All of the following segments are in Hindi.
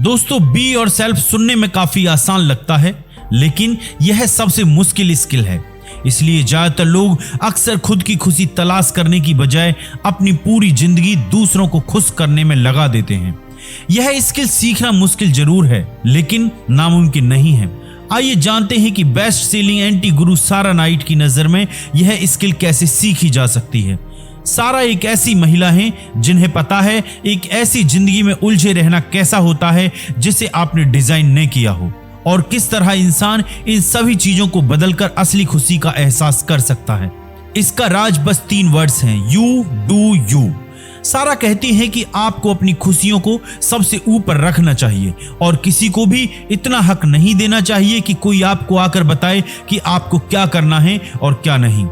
दोस्तों, बी और सेल्फ सुनने में काफी आसान लगता है, लेकिन यह सबसे मुश्किल स्किल है। इसलिए ज्यादातर लोग अक्सर खुद की खुशी तलाश करने की बजाय अपनी पूरी जिंदगी दूसरों को खुश करने में लगा देते हैं। यह स्किल सीखना मुश्किल जरूर है, लेकिन नामुमकिन नहीं है। आइए जानते हैं कि बेस्ट सेलिंग एंटी गुरु सारा नाइट की नजर में यह स्किल कैसे सीखी जा सकती है। सारा एक ऐसी महिला है जिन्हें पता है एक ऐसी जिंदगी में उलझे रहना कैसा होता है जिसे आपने डिजाइन नहीं किया हो, और किस तरह इंसान इन सभी चीजों को बदलकर असली खुशी का एहसास कर सकता है। इसका राज बस 3 वर्ड्स हैं, यू डू यू। सारा कहती है कि आपको अपनी खुशियों को सबसे ऊपर रखना चाहिए और किसी को भी इतना हक नहीं देना चाहिए कि कोई आपको आकर बताए कि आपको क्या करना है और क्या नहीं।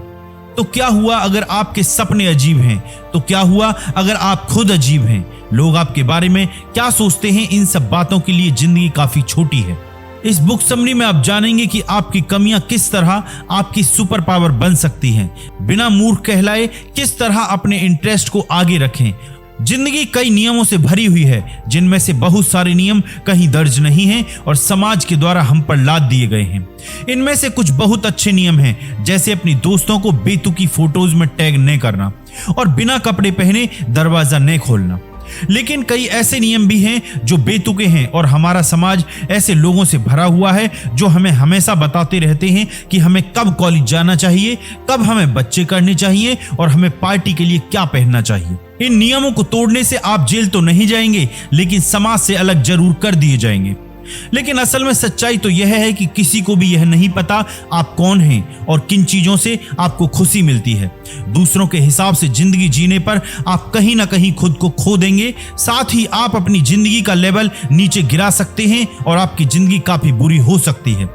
तो क्या हुआ अगर आपके सपने अजीब हैं? तो क्या हुआ अगर आप खुद अजीब हैं? लोग आपके बारे में क्या सोचते हैं? इन सब बातों के लिए जिंदगी काफी छोटी है। इस बुक समरी में आप जानेंगे कि आपकी कमियां किस तरह आपकी सुपर पावर बन सकती हैं। बिना मूर्ख कहलाए किस तरह अपने इंटरेस्ट को आगे रखें। जिंदगी कई नियमों से भरी हुई है, जिनमें से बहुत सारे नियम कहीं दर्ज नहीं हैं और समाज के द्वारा हम पर लाद दिए गए हैं। इनमें से कुछ बहुत अच्छे नियम हैं, जैसे अपनी दोस्तों को बेतुकी फोटोज में टैग नहीं करना और बिना कपड़े पहने दरवाजा नहीं खोलना। लेकिन कई ऐसे नियम भी हैं जो बेतुके हैं और हमारा समाज ऐसे लोगों से भरा हुआ है जो हमें हमेशा बताते रहते हैं कि हमें कब कॉलेज जाना चाहिए, कब हमें बच्चे करने चाहिए और हमें पार्टी के लिए क्या पहनना चाहिए। इन नियमों को तोड़ने से आप जेल तो नहीं जाएंगे, लेकिन समाज से अलग जरूर कर दिए जाएंगे। लेकिन असल में सच्चाई तो यह है कि किसी को भी यह नहीं पता आप कौन हैं और किन चीजों से आपको खुशी मिलती है। दूसरों के हिसाब से जिंदगी जीने पर आप कहीं ना कहीं खुद को खो देंगे। साथ ही आप अपनी जिंदगी का लेवल नीचे गिरा सकते हैं और आपकी जिंदगी काफी बुरी हो सकती है।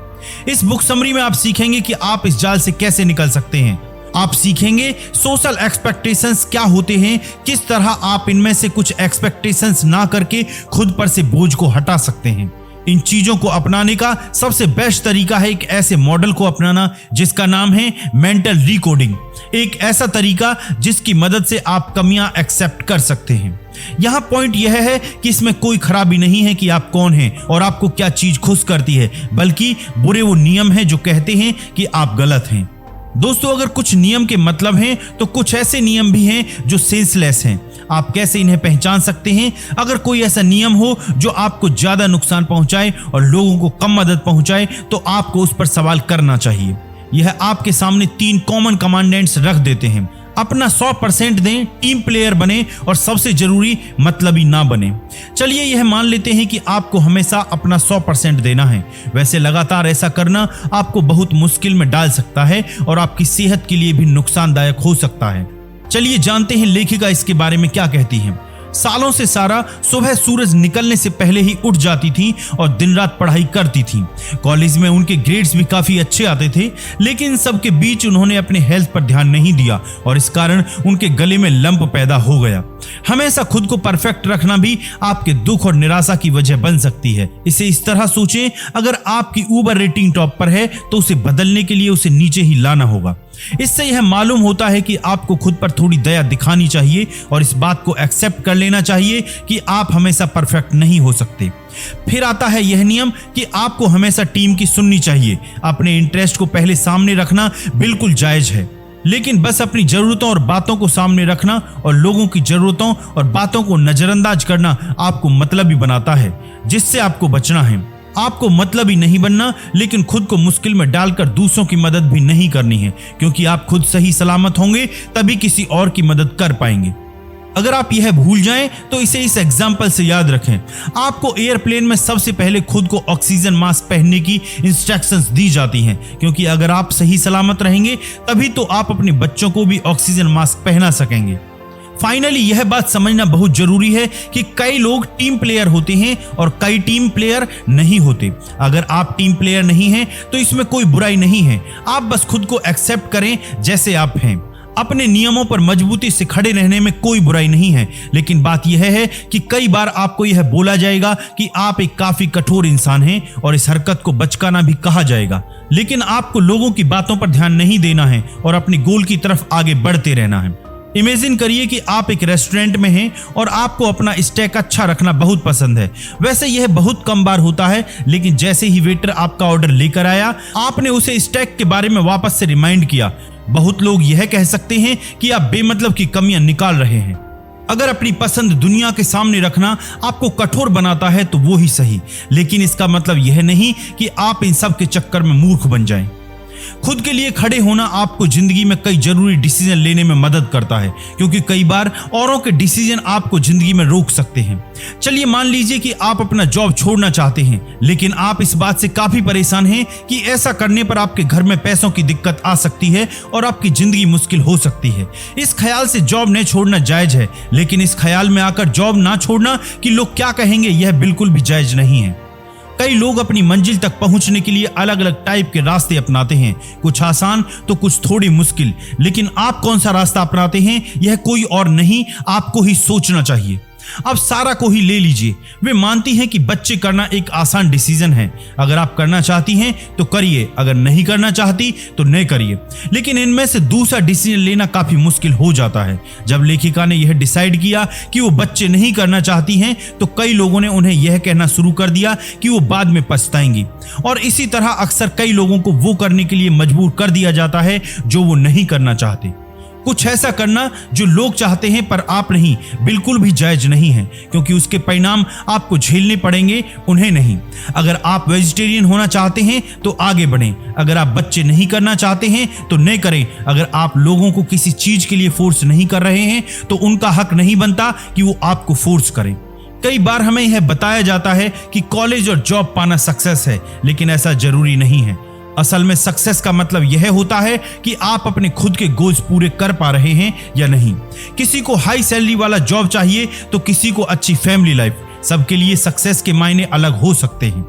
इस बुक समरी में आप सीखेंगे कि आप इस जाल से कैसे निकल सकते हैं। आप सीखेंगे सोशल एक्सपेक्टेशंस क्या होते हैं, किस तरह आप इनमें से कुछ एक्सपेक्टेशंस ना करके खुद पर से बोझ को हटा सकते हैं। इन चीजों को अपनाने का सबसे बेस्ट तरीका है एक ऐसे मॉडल को अपनाना जिसका नाम है मेंटल रिकोडिंग। एक ऐसा तरीका जिसकी मदद से आप कमियां एक्सेप्ट कर सकते हैं। यहां पॉइंट यह है कि इसमें कोई खराबी नहीं है कि आप कौन हैं और आपको क्या चीज खुश करती है, बल्कि बुरे वो नियम हैं जो कहते हैं कि आप गलत हैं। दोस्तों, अगर कुछ नियम के मतलब हैं तो कुछ ऐसे नियम भी हैं जो सेंसलेस हैं। आप कैसे इन्हें पहचान सकते हैं? अगर कोई ऐसा नियम हो जो आपको ज्यादा नुकसान पहुंचाए और लोगों को कम मदद पहुंचाए, तो आपको उस पर सवाल करना चाहिए। यह आपके सामने 3 कॉमन कमांडेंट्स रख देते हैं। अपना 100% दें, टीम प्लेयर बने और सबसे जरूरी मतलबी ना बने। चलिए यह मान लेते हैं कि आपको हमेशा अपना 100% देना है। वैसे लगातार ऐसा करना आपको बहुत मुश्किल में डाल सकता है और आपकी सेहत के लिए भी नुकसानदायक हो सकता है। चलिए जानते हैं लेखिका इसके बारे में क्या कहती हैं। सालों से सारा सुबह सूरज निकलने से पहले ही उठ जाती थी और दिन रात पढ़ाई करती थी। कॉलेज में उनके ग्रेड्स भी काफी अच्छे आते थे, लेकिन इन सब के बीच उन्होंने अपने हेल्थ पर ध्यान नहीं दिया और इस कारण उनके गले में लंप पैदा हो गया। हमेशा खुद को परफेक्ट रखना भी आपके दुख और निराशा की वजह बन सकती है। इसे इस तरह सोचें, अगर आपकी ऊबर रेटिंग टॉप पर है तो उसे बदलने के लिए उसे नीचे ही लाना होगा। इससे यह मालूम होता है कि आपको खुद पर थोड़ी दया दिखानी चाहिए और इस बात को एक्सेप्ट कर लेना चाहिए कि आप हमेशा परफेक्ट नहीं हो सकते। फिर आता है यह नियम कि आपको हमेशा टीम की सुननी चाहिए। अपने इंटरेस्ट को पहले सामने रखना बिल्कुल जायज है, लेकिन बस अपनी जरूरतों और बातों को सामने रखना और लोगों की जरूरतों और बातों को नजरअंदाज करना आपको मतलबी बनाता है, जिससे आपको बचना है। आपको मतलबी नहीं बनना, लेकिन खुद को मुश्किल में डालकर दूसरों की मदद भी नहीं करनी है, क्योंकि आप खुद सही सलामत होंगे तभी किसी और की मदद कर पाएंगे। अगर आप यह भूल जाएं तो इसे इस एग्जाम्पल से याद रखें। आपको एयरप्लेन में सबसे पहले खुद को ऑक्सीजन मास्क पहनने की इंस्ट्रक्शंस दी जाती हैं, क्योंकि अगर आप सही सलामत रहेंगे तभी तो आप अपने बच्चों को भी ऑक्सीजन मास्क पहना सकेंगे। फाइनली यह बात समझना बहुत जरूरी है कि कई लोग टीम प्लेयर होते हैं और कई टीम प्लेयर नहीं होते। अगर आप टीम प्लेयर नहीं हैं तो इसमें कोई बुराई नहीं है। आप बस खुद को एक्सेप्ट करें जैसे आप हैं। अपने नियमों पर मजबूती से खड़े रहने में कोई बुराई नहीं है, लेकिन बात यह है कि कई बार आपको यह बोला जाएगा कि आप एक काफी कठोर इंसान हैं और इस हरकत को बचकाना भी कहा जाएगा। लेकिन आपको लोगों की बातों पर ध्यान नहीं देना है और अपने गोल की तरफ आगे बढ़ते रहना है। इमेजिन करिए कि आप एक रेस्टोरेंट में हैं और आपको अपना स्टेक अच्छा रखना बहुत पसंद है। वैसे यह बहुत कम बार होता है, लेकिन जैसे ही वेटर आपका ऑर्डर लेकर आया, आपने उसे स्टेक के बारे में वापस से रिमाइंड किया। बहुत लोग यह कह सकते हैं कि आप बेमतलब की कमियां निकाल रहे हैं। अगर अपनी पसंद दुनिया के सामने रखना आपको कठोर बनाता है तो वो ही सही, लेकिन इसका मतलब यह नहीं कि आप इन सब के चक्कर में मूर्ख बन जाएं। खुद के लिए खड़े होना आपको जिंदगी में कई जरूरी डिसीजन लेने में मदद करता है, क्योंकि कई बार औरों के डिसीजन आपको जिंदगी में रोक सकते हैं। चलिए मान लीजिए कि आप अपना जॉब छोड़ना चाहते हैं, लेकिन आप इस बात से काफी परेशान हैं कि ऐसा करने पर आपके घर में पैसों की दिक्कत आ सकती है और आपकी जिंदगी मुश्किल हो सकती है। इस ख्याल से जॉब नहीं छोड़ना जायज है, लेकिन इस ख्याल में आकर जॉब ना छोड़ना कि लोग क्या कहेंगे, यह बिल्कुल भी जायज नहीं है। कई लोग अपनी मंजिल तक पहुंचने के लिए अलग अलग टाइप के रास्ते अपनाते हैं, कुछ आसान तो कुछ थोड़ी मुश्किल। लेकिन आप कौन सा रास्ता अपनाते हैं, यह कोई और नहीं, आपको ही सोचना चाहिए। अब सारा को ही ले लीजिए। वे मानती हैं कि बच्चे करना एक आसान डिसीजन है। अगर आप करना चाहती हैं तो करिए, अगर नहीं करना चाहती तो नहीं करिए। लेकिन इनमें से दूसरा डिसीजन लेना काफी मुश्किल हो जाता है। जब लेखिका ने यह डिसाइड किया कि वो बच्चे नहीं करना चाहती हैं, तो कई लोगों ने उन्हें यह कहना शुरू कर दिया कि वो बाद में पछताएंगी। और इसी तरह अक्सर कई लोगों को वो करने के लिए मजबूर कर दिया जाता है जो वो नहीं करना चाहते। कुछ ऐसा करना जो लोग चाहते हैं पर आप नहीं, बिल्कुल भी जायज नहीं है, क्योंकि उसके परिणाम आपको झेलने पड़ेंगे, उन्हें नहीं। अगर आप वेजिटेरियन होना चाहते हैं तो आगे बढ़ें। अगर आप बच्चे नहीं करना चाहते हैं तो नहीं करें। अगर आप लोगों को किसी चीज के लिए फोर्स नहीं कर रहे हैं तो उनका हक नहीं बनता कि वो आपको फोर्स करें। कई बार हमें यह बताया जाता है कि कॉलेज और जॉब पाना सक्सेस है, लेकिन ऐसा जरूरी नहीं है। असल में सक्सेस का मतलब यह होता है कि आप अपने खुद के गोल्स पूरे कर पा रहे हैं या नहीं। किसी को हाई सैलरी वाला जॉब चाहिए तो किसी को अच्छी फैमिली लाइफ। सबके लिए सक्सेस के मायने अलग हो सकते हैं।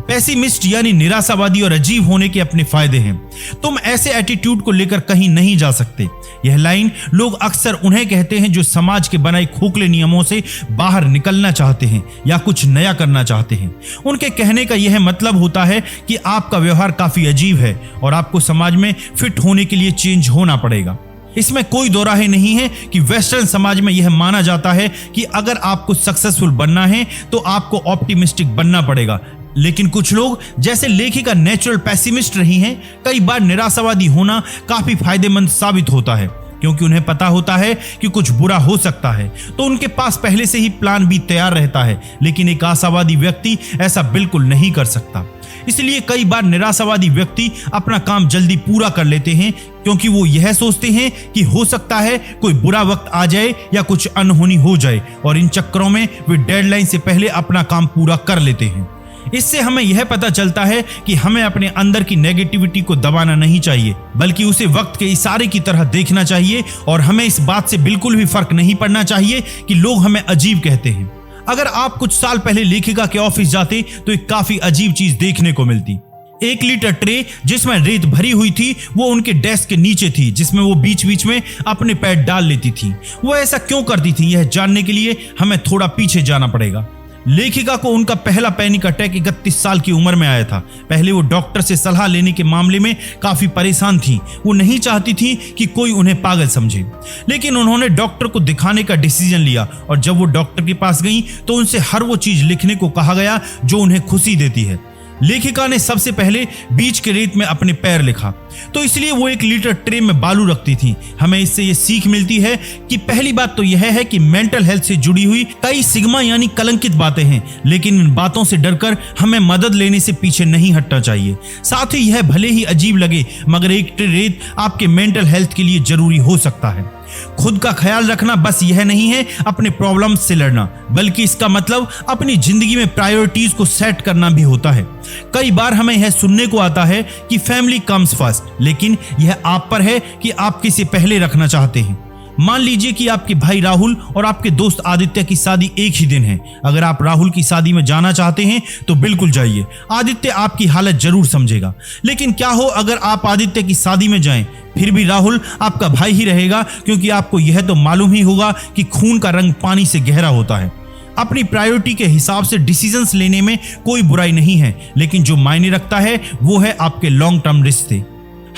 पेसिमिस्ट यानी निराशावादी और अजीब होने के अपने फायदे हैं। तुम ऐसे एटीट्यूड को लेकर कहीं नहीं जा सकते। यह लाइन लोग अक्सर उन्हें कहते हैं जो समाज के बनाए खोखले नियमों से बाहर निकलना चाहते हैं या कुछ नया करना चाहते हैं। उनके कहने का यह मतलब होता है कि आपका व्यवहार काफी अजीब है और आपको समाज में फिट होने के लिए चेंज होना पड़ेगा। इसमें कोई दो राहें नहीं है कि वेस्टर्न समाज में यह माना जाता है कि अगर आपको सक्सेसफुल बनना है तो आपको ऑप्टिमिस्टिक बनना पड़ेगा। लेकिन कुछ लोग, जैसे लेखिका नेचुरल पेसिमिस्ट रही हैं, कई बार निराशावादी होना काफी फायदेमंद साबित होता है, क्योंकि उन्हें पता होता है कि कुछ बुरा हो सकता है, तो उनके पास पहले से ही प्लान भी तैयार रहता है। लेकिन एक आशावादी व्यक्ति ऐसा बिल्कुल नहीं कर सकता। इसलिए कई बार निराशावादी व्यक्ति अपना काम जल्दी पूरा कर लेते हैं, क्योंकि वो यह सोचते हैं कि हो सकता है कोई बुरा वक्त आ जाए या कुछ अनहोनी हो जाए, और इन चक्करों में वे डेडलाइन से पहले अपना काम पूरा कर लेते हैं। इससे हमें यह पता चलता है कि हमें अपने अंदर की नेगेटिविटी को दबाना नहीं चाहिए, बल्कि उसे वक्त के इशारे की तरह देखना चाहिए। और हमें इस बात से बिल्कुल भी फर्क नहीं पड़ना चाहिए कि लोग हमें अजीब कहते हैं। अगर आप कुछ साल पहले लेखिका के ऑफिस जाते तो एक काफी अजीब चीज देखने को मिलती। 1 लीटर ट्रे जिसमें रेत भरी हुई थी वो उनके डेस्क के नीचे थी, जिसमें वो बीच बीच में अपने पैर डाल लेती थी। वो ऐसा क्यों करती थी, यह जानने के लिए हमें थोड़ा पीछे जाना पड़ेगा। लेखिका को उनका पहला पैनिक अटैक 31 साल की उम्र में आया था। पहले वो डॉक्टर से सलाह लेने के मामले में काफी परेशान थी। वो नहीं चाहती थी कि कोई उन्हें पागल समझे, लेकिन उन्होंने डॉक्टर को दिखाने का डिसीजन लिया। और जब वो डॉक्टर के पास गई तो उनसे हर वो चीज लिखने को कहा गया जो उन्हें खुशी देती है। लेखिका ने सबसे पहले बीच के रेत में अपने पैर लिखा, तो इसलिए वो 1 लीटर ट्रे में बालू रखती थी। हमें इससे ये सीख मिलती है कि पहली बात तो यह है कि मेंटल हेल्थ से जुड़ी हुई कई सिग्मा यानी कलंकित बातें हैं, लेकिन इन बातों से डरकर हमें मदद लेने से पीछे नहीं हटना चाहिए। साथ ही यह भले ही अजीब लगे, मगर 1 ट्रे रेत आपके मेंटल हेल्थ के लिए जरूरी हो सकता है। खुद का ख्याल रखना बस यह नहीं है अपने प्रॉब्लम्स से लड़ना, बल्कि इसका मतलब अपनी जिंदगी में प्रायोरिटीज को सेट करना भी होता है। कई बार हमें यह सुनने को आता है कि फैमिली कम्स फर्स्ट, लेकिन यह आप पर है कि आप किसे पहले रखना चाहते हैं। मान लीजिए कि आपके भाई राहुल और आपके दोस्त आदित्य की शादी एक ही दिन है। अगर आप राहुल की शादी में जाना चाहते हैं तो बिल्कुल जाइए, आदित्य आपकी हालत जरूर समझेगा। लेकिन क्या हो अगर आप आदित्य की शादी में जाएं, फिर भी राहुल आपका भाई ही रहेगा, क्योंकि आपको यह तो मालूम ही होगा कि खून का रंग पानी से गहरा होता है। अपनी प्रायोरिटी के हिसाब से डिसीजंस लेने में कोई बुराई नहीं है, लेकिन जो मायने रखता है वो है आपके लॉन्ग टर्म रिश्ते।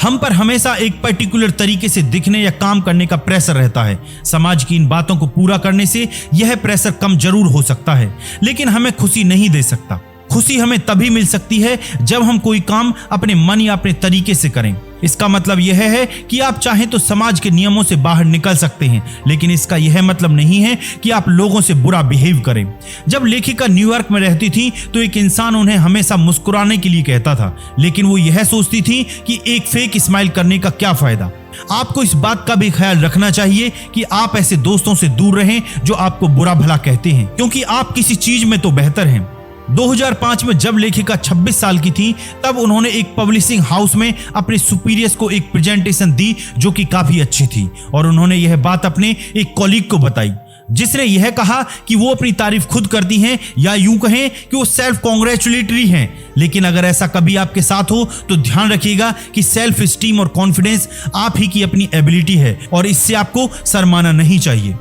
हम पर हमेशा एक पर्टिकुलर तरीके से दिखने या काम करने का प्रेशर रहता है। समाज की इन बातों को पूरा करने से यह प्रेशर कम जरूर हो सकता है, लेकिन हमें खुशी नहीं दे सकता। खुशी हमें तभी मिल सकती है जब हम कोई काम अपने मन या अपने तरीके से करें। इसका मतलब यह है कि आप चाहें तो समाज के नियमों से बाहर निकल सकते हैं, लेकिन इसका यह मतलब नहीं है कि आप लोगों से बुरा बिहेव करें। जब लेखिका न्यूयॉर्क में रहती थी तो एक इंसान उन्हें हमेशा मुस्कुराने के लिए कहता था, लेकिन वो यह सोचती थी कि एक फेक स्माइल करने का क्या फायदा। आपको इस बात का भी ख्याल रखना चाहिए कि आप ऐसे दोस्तों से दूर रहें जो आपको बुरा भला कहते हैं, क्योंकि आप किसी चीज में तो बेहतर हैं। 2005 में जब लेखिका 26 साल की थी, तब उन्होंने एक पब्लिशिंग हाउस में अपने सुपीरियर्स को एक प्रेजेंटेशन दी जो कि काफी अच्छी थी, और उन्होंने यह बात अपने एक कॉलीग को बताई, जिसने यह कहा कि वो अपनी तारीफ खुद करती हैं, या यूं कहें कि वो सेल्फ कॉन्ग्रेचुलेटरी हैं। लेकिन अगर ऐसा कभी आपके साथ हो तो ध्यान रखिएगा कि सेल्फ स्टीम और कॉन्फिडेंस आप ही की अपनी एबिलिटी है और इससे आपको शर्माना नहीं चाहिए।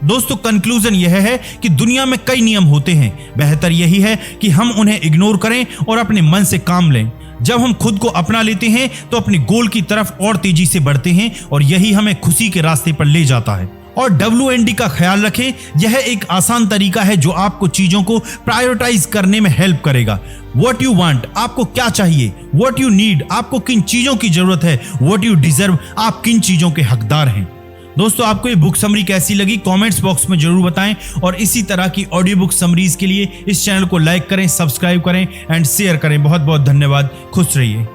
दोस्तों, कंक्लूजन यह है कि दुनिया में कई नियम होते हैं, बेहतर यही है कि हम उन्हें इग्नोर करें और अपने मन से काम लें। जब हम खुद को अपना लेते हैं तो अपने गोल की तरफ और तेजी से बढ़ते हैं और यही हमें खुशी के रास्ते पर ले जाता है। और WND का ख्याल रखें, यह एक आसान तरीका है जो आपको चीजों को प्रायोरिटाइज करने में हेल्प करेगा। What you want, आपको क्या चाहिए, What you need, आपको किन चीजों की जरूरत है, What you deserve, आप किन चीजों के हकदार हैं। दोस्तों, आपको ये बुक समरी कैसी लगी कमेंट्स बॉक्स में जरूर बताएं, और इसी तरह की ऑडियो बुक समरीज के लिए इस चैनल को लाइक करें, सब्सक्राइब करें एंड शेयर करें। बहुत बहुत धन्यवाद। खुश रहिए।